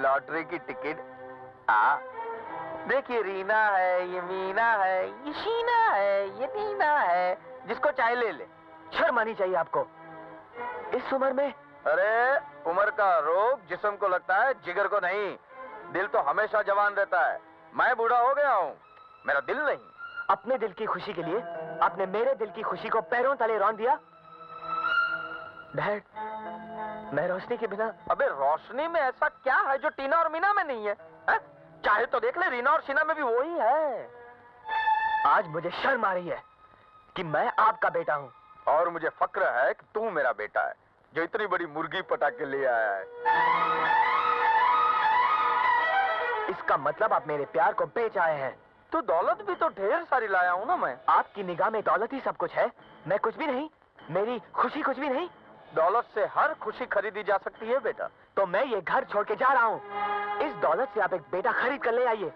Lottery की ticket. देखिए, रीना है, ये मीना है, ये शीना है, ये नीना है, जिसको चाहे ले ले। शर्म आनी चाहिए आपको इस उम्र में। अरे, उम्र का रोग जिस्म को लगता है, जिगर को नहीं। दिल तो हमेशा जवान रहता है। मैं बूढ़ा हो गया हूँ, मेरा दिल नहीं। अपने दिल की खुशी के लिए आपने मेरे दिल की खुशी को पैरों तले रौंद दिया। डैड, मैं रोशनी के बिना। अबे, रोशनी में ऐसा क्या है जो टीना और मीना में नहीं है? चाहे तो देख ले, रीना और शीना में भी वही है। आज मुझे शर्म आ रही है कि मैं आपका बेटा हूँ। और मुझे फक्र है कि तू मेरा बेटा है, जो इतनी बड़ी मुर्गी पटा के ले आया है। इसका मतलब आप मेरे प्यार को बेच आए हैं। तो दौलत भी तो ढेर सारी लाया हूँ ना मैं। आपकी निगाह में दौलत ही सब कुछ है, मैं कुछ भी नहीं, मेरी खुशी कुछ भी नहीं। दौलत से हर खुशी खरीदी जा सकती है बेटा। तो मैं ये घर छोड़ के जा रहा हूँ। इस दौलत से आप एक बेटा खरीद कर ले आइए।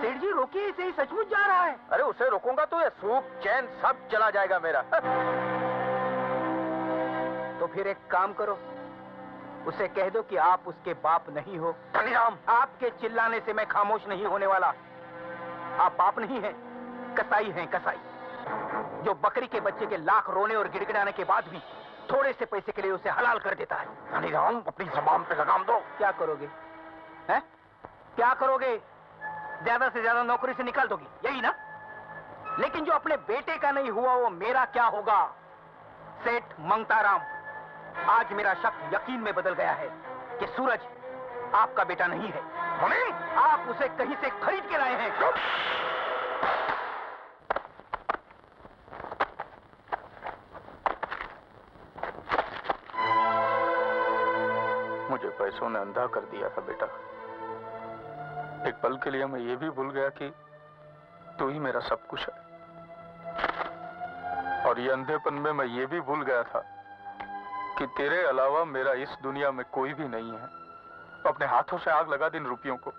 सेठ जी, रोकिए इसे, ही सचमुच जा रहा है। अरे, उसे रोकूंगा तो ये सूख चैन सब चला जाएगा मेरा। तो फिर एक काम करो, उसे कह दो कि आप उसके बाप नहीं हो। धनीराम, आपके चिल्लाने से मैं खामोश नहीं होने वाला। आप बाप नहीं हैं, कसाई हैं, कसाई, जो बकरी के बच्चे के लाख रोने और गिड़गिड़ाने के बाद भी थोड़े से पैसे के लिए उसे हलाल कर देता है। धनीराम, अपनी जबान पे लगाम दो। क्या करोगे? हैं? क्या करोगे? ज्यादा से ज्यादा नौकरी से निकाल दोगी, यही ना? लेकिन जो अपने बेटे का नहीं हुआ वो मेरा क्या होगा? सेठ मंगताराम, आज मेरा शक यकीन में बदल गया है कि सूरज आपका बेटा नहीं है। आप उसे कहीं से खरीद के लाए हैं। मुझे पैसों ने अंधा कर दिया था बेटा। एक पल के लिए मैं ये भी भूल गया कि तू ही मेरा सब कुछ है। और ये अंधेपन में मैं ये भी भूल गया था कि तेरे अलावा मेरा इस दुनिया में कोई भी नहीं है। अपने हाथों से आग लगा दिन रुपयों को।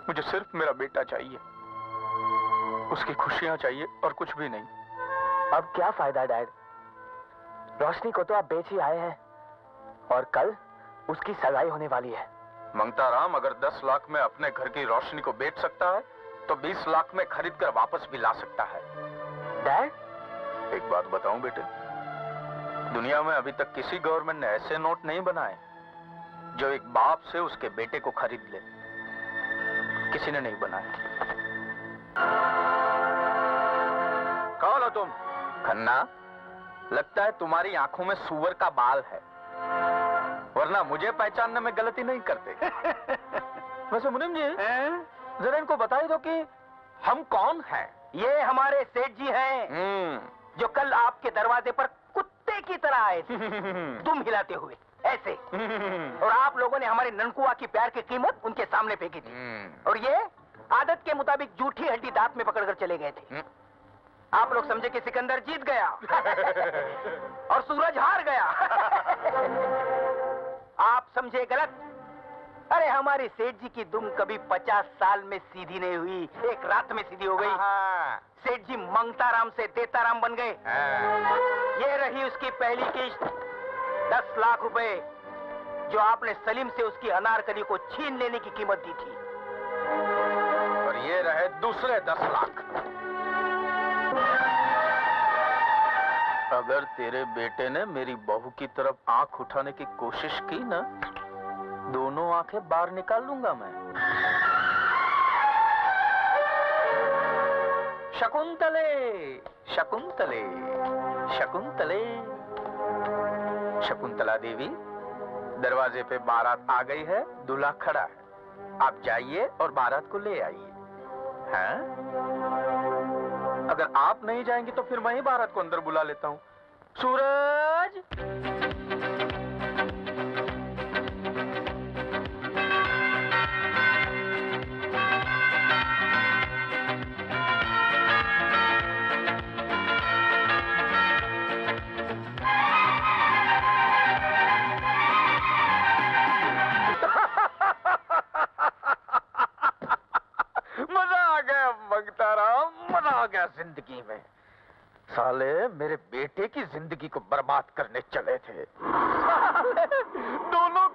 मुझे सिर्फ मेरा बेटा चाहिए, उसकी खुशियां चाहिए और कुछ भी नहीं। अब क्या फायदा डैड? रोशनी को तो आप बेच ही आए हैं और कल उसकी सगाई होने वाली है। मंगताराम, अगर 10 लाख में अपने घर की रोशनी को बेच सकता है तो 20 लाख में खरीद कर वापस भी ला सकता है। डैड, एक बात बताऊं बेटे, दुनिया में अभी तक किसी गवर्नमेंट ने ऐसे नोट नहीं बनाए जो एक बाप से उसके बेटे को खरीद ले। किसी ने नहीं बनाए। कौन हो तुम? खन्ना, लगता है तुम्हारी आंखों में सूअर का बाल है, वरना मुझे पहचानने में गलती नहीं करते। वैसे मुनीम जी, जरा इनको बता ही दो कि हम कौन हैं। ये हमारे सेठ जी हैं, जो कल आपके दरवाजे पर कुत्ते की तरह आए थे, दुम हिलाते हुए ऐसे। और आप लोगों ने हमारे ननकुआ की प्यार की कीमत उनके सामने फेंकी थी। और ये आदत के मुताबिक जूठी हड्डी दांत में पकड़कर चले गए थे। आप लोग समझे कि सिकंदर जीत गया और सूरज हार गया। आप समझे गलत। अरे, हमारे सेठ जी की दुम कभी 50 साल में सीधी नहीं हुई, एक रात में सीधी हो गई। सेठ जी मंगताराम से देताराम बन गए। ये रही उसकी पहली किश्त, 10 लाख रुपए, जो आपने सलीम से उसकी अनारकली को छीन लेने की कीमत दी थी। और ये रहे दूसरे 10 लाख। अगर तेरे बेटे ने मेरी बहू की तरफ आंख उठाने की कोशिश की ना, दोनों आंखें बाहर निकाल लूंगा मैं। शकुंतले, शकुंतले, शकुंतले। शकुंतला देवी, दरवाजे पे बारात आ गई है, दूल्हा खड़ा है। आप जाइए और बारात को ले आइए। हैं? अगर आप नहीं जाएंगे तो फिर मैं ही बारात को अंदर बुला लेता हूँ। सूरज! जिंदगी में साले मेरे बेटे की जिंदगी को बर्बाद करने चले थे। साले दोनों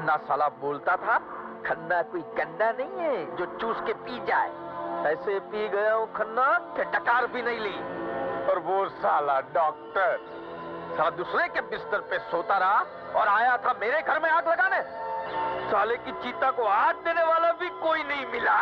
खन्ना साला बोलता था, खन्ना कोई गंदा नहीं है जो चूस के पी जाए। ऐसे पी गया हूँ खन्ना कि डकार भी नहीं ली। और वो साला डॉक्टर साला दूसरे के बिस्तर पे सोता रहा और आया था मेरे घर में आग लगाने। साले की चीता को हाथ देने वाला भी कोई नहीं मिला।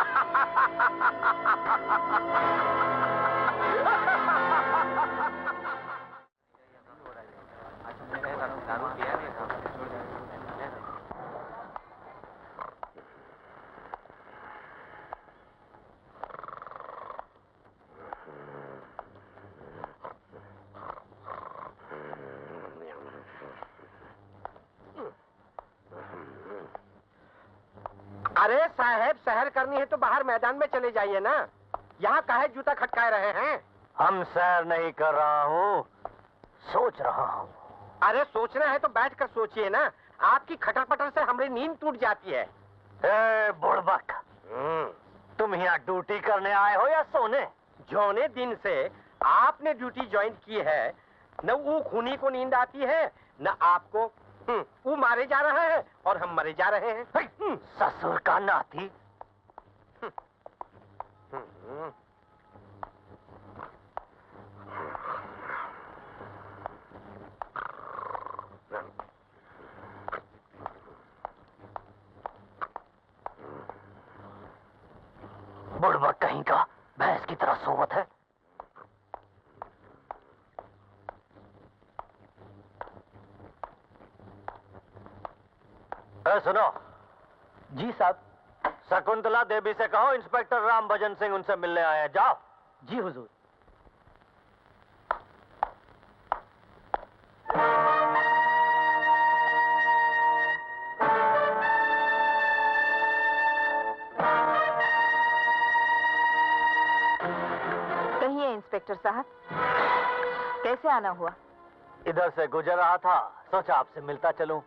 अरे साहब, सैर करनी है तो बाहर मैदान में चले जाइए ना। यहाँ काहे जूता खटकाए रहे हैं? हम सैर नहीं कर रहा हूँ, सोच रहा हूँ। अरे सोचना है तो बैठकर सोचिए ना। आपकी खटर पटर से हमारी नींद टूट जाती है। ए बुड़बक, तुम यहाँ ड्यूटी करने आए हो या सोने? जौने दिन से आपने ड्यूटी ज्वाइन की है, न वो खूनी को नींद आती है न आपको। वो मारे जा रहा है और हम मरे जा रहे हैं। ससुर का नाती। बुड़बक कहीं का भैंस की तरह सोवत है। सुनो। जी साहब। शकुंतला देवी से कहो इंस्पेक्टर राम भजन सिंह उनसे मिलने आए हैं। जाओ। जी हुजूर। कहिए इंस्पेक्टर साहब, कैसे आना हुआ? इधर से गुजर रहा था, सोचा आपसे मिलता चलूं।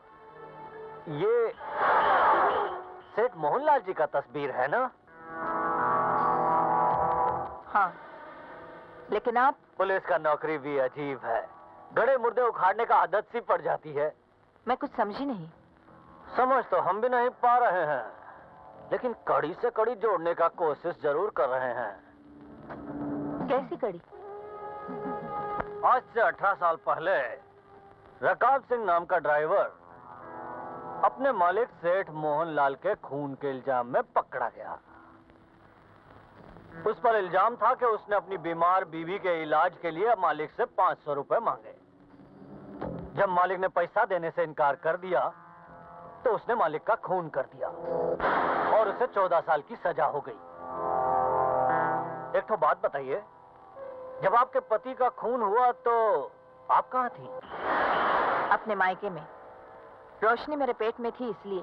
ये सेठ मोहनलाल जी का तस्वीर है ना? हाँ, लेकिन आप? पुलिस का नौकरी भी अजीब है। गड़े मुर्दे उखाड़ने का आदत सी पड़ जाती है। मैं कुछ समझी नहीं। समझ तो हम भी नहीं पा रहे हैं, लेकिन कड़ी से कड़ी जोड़ने का कोशिश जरूर कर रहे हैं। कैसी कड़ी? आज से 18 साल पहले रकाब सिंह नाम का ड्राइवर अपने मालिक सेठ मोहनलाल के खून के इल्जाम में पकड़ा गया। उस पर इल्जाम था कि उसने अपनी बीमार बीवी के इलाज के लिए मालिक से 500 रुपए मांगे। जब मालिक ने पैसा देने से इनकार कर दिया तो उसने मालिक का खून कर दिया और उसे 14 साल की सजा हो गई। एक तो बात बताइए, जब आपके पति का खून हुआ तो आप कहाँ थी? अपने मायके में। रोशनी मेरे पेट में थी, इसलिए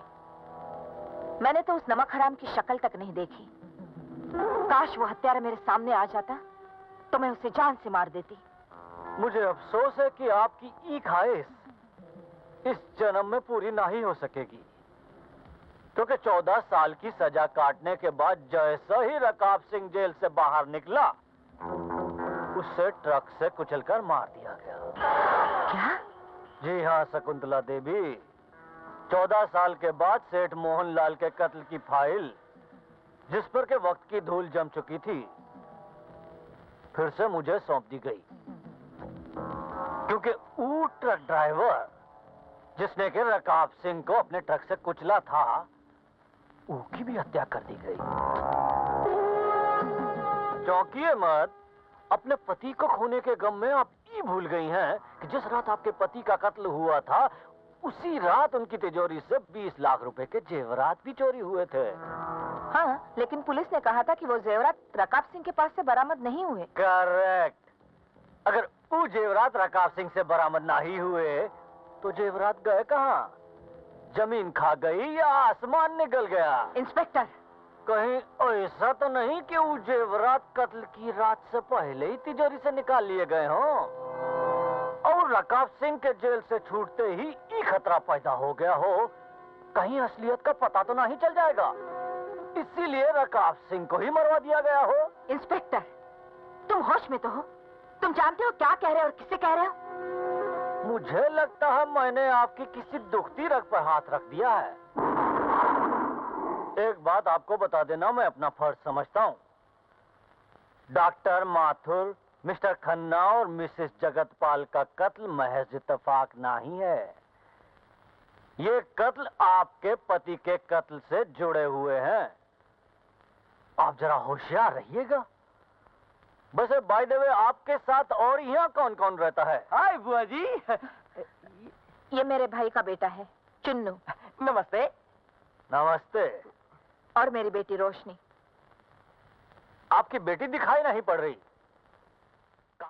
मैंने तो उस नमक हराम की शक्ल तक नहीं देखी। काश वो हत्यारा मेरे सामने आ जाता तो मैं उसे जान से मार देती। मुझे अफसोस है कि आपकी ई ख्वाहिश इस जन्म में पूरी नहीं हो सकेगी, क्योंकि 14 साल की सजा काटने के बाद जैसा ही रकाब सिंह जेल से बाहर निकला, उसे ट्रक से कुचलकर मार दिया गया। क्या? जी हाँ शकुंतला देवी, 14 साल के बाद सेठ मोहनलाल के कत्ल की फाइल, जिस पर के वक्त की धूल जम चुकी थी, फिर से मुझे सौंप दी गई, क्योंकि वो ट्रक ड्राइवर जिसने के रकाब सिंह को अपने ट्रक से कुचला था, उसकी भी हत्या कर दी गई। चौंकिए मत, अपने पति को खोने के गम में आप ये भूल गई हैं कि जिस रात आपके पति का कत्ल हुआ था, उसी रात उनकी तिजोरी से 20 लाख रुपए के जेवरात भी चोरी हुए थे। हाँ, लेकिन पुलिस ने कहा था कि वो जेवरात रकाब सिंह के पास से बरामद नहीं हुए। करेक्ट। अगर वो जेवरात रकाब सिंह से बरामद नहीं हुए तो जेवरात गए कहाँ? जमीन खा गई या आसमान निकल गया? इंस्पेक्टर, कहीं ऐसा तो नहीं कि वो जेवरात कत्ल की रात से पहले ही तिजोरी से निकाल लिए गए हों और रकाब सिंह के जेल से छूटते ही ये खतरा पैदा हो गया हो, कहीं असलियत का पता तो नहीं चल जाएगा, इसीलिए रकाब सिंह को ही मरवा दिया गया हो। इंस्पेक्टर, तुम होश में तो हो? तुम जानते हो क्या कह रहे हो और किससे कह रहे हो? मुझे लगता है मैंने आपकी किसी दुखती रग पर हाथ रख दिया है। बात आपको बता देना मैं अपना फर्ज समझता हूँ। डॉक्टर माथुर, मिस्टर खन्ना और मिसेस जगतपाल का कत्ल महज इत्तेफाक नहीं है। ये कत्ल आपके पति के कत्ल से जुड़े हुए हैं। आप जरा होशियार रहिएगा। वैसे बाय द वे आपके साथ और यहाँ कौन कौन रहता है? हाय बुआ जी। ये मेरे भाई का बेटा है चुन्नू, नमस्ते। नमस्ते। और मेरी बेटी रोशनी। आपकी बेटी दिखाई नहीं पड़ रही।